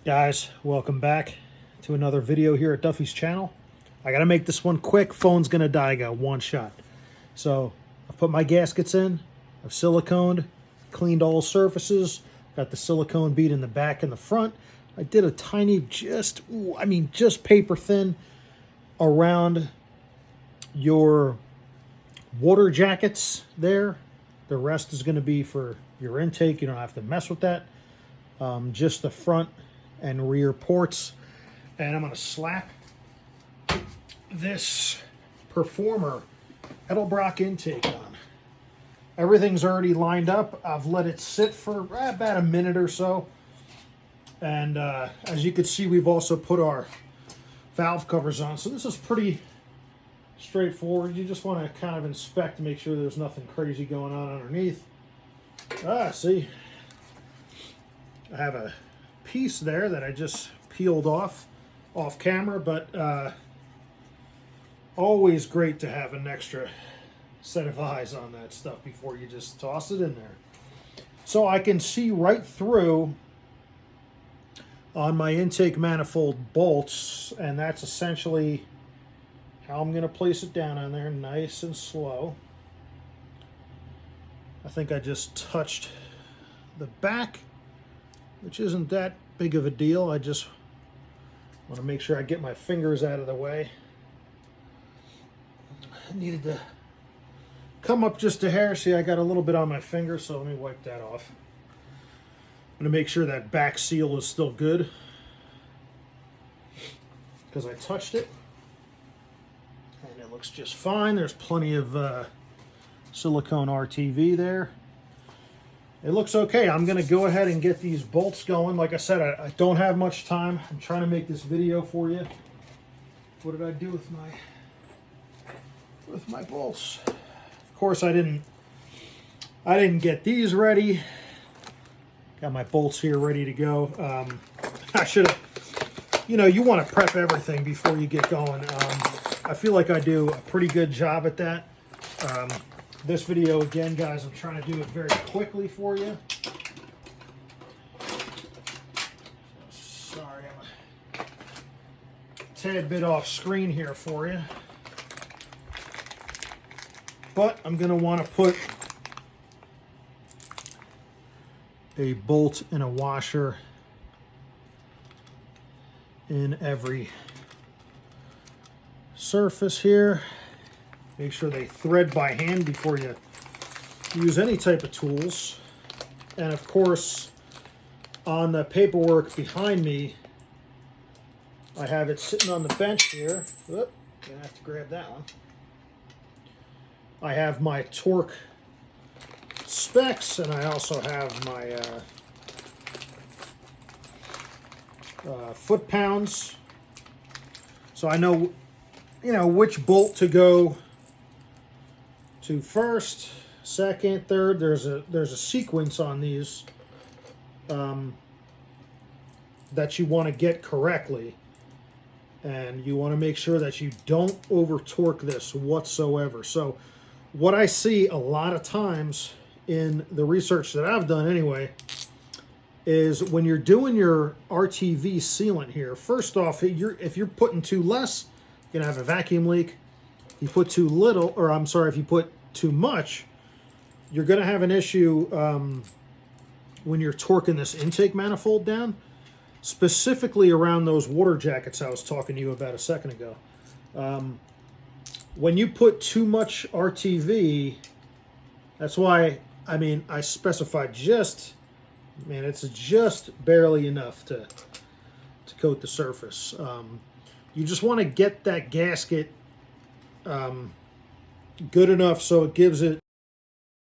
Guys, welcome back to another video here at Duffy's channel. I gotta make this one quick. Phone's gonna die. I got one shot. So I've put my gaskets in. I've siliconed, cleaned all surfaces. Got the silicone bead in the back and the front. I did a tiny, just paper thin around your water jackets there. The rest is gonna be for your intake. You don't have to mess with that. Just the front and rear ports, and I'm going to slap this Performer edelbrock intake on. Everything's already lined up. I've let it sit for about a minute or so, and as you can see, we've also put our valve covers on, so this is pretty straightforward. You just want to kind of inspect to make sure there's nothing crazy going on underneath. See, I have a piece there that I just peeled off camera, but always great to have an extra set of eyes on that stuff before you just toss it in there. So I can see right through on my intake manifold bolts, and that's essentially how I'm going to place it down on there, nice and slow. I think I just touched the back, which isn't that big of a deal. I just want to make sure I get my fingers out of the way. I needed to come up just a hair. See, I got a little bit on my finger, so let me wipe that off. I'm going to make sure that back seal is still good, because I touched it and it looks just fine. There's plenty of silicone RTV there. It looks okay. I'm going to go ahead and get these bolts going. Like I said, I don't have much time. I'm trying to make this video for you. What did I do with my bolts? Of course, I didn't get these ready. Got my bolts here ready to go. I should have, you want to prep everything before you get going. I feel like I do a pretty good job at that. This video, again, guys, I'm trying to do it very quickly for you. Sorry, I'm a tad bit off screen here for you. But I'm going to want to put a bolt and a washer in every surface here. Make sure they thread by hand before you use any type of tools. And of course, on the paperwork behind me, I have it sitting on the bench here. Oop, gonna have to grab that one. I have my torque specs, and I also have my foot pounds. So I know, which bolt to go to first, second, third. There's a sequence on these that you want to get correctly, and you want to make sure that you don't over torque this whatsoever. So what I see a lot of times in the research that I've done anyway is when you're doing your RTV sealant here, first off, if you're putting too less, you're gonna have a vacuum leak. You put too little, or I'm sorry, if you put too much, you're going to have an issue when you're torquing this intake manifold down, specifically around those water jackets I was talking to you about a second ago. When you put too much RTV, that's why, I specified it's just barely enough to coat the surface. You just want to get that gasket good enough so it gives it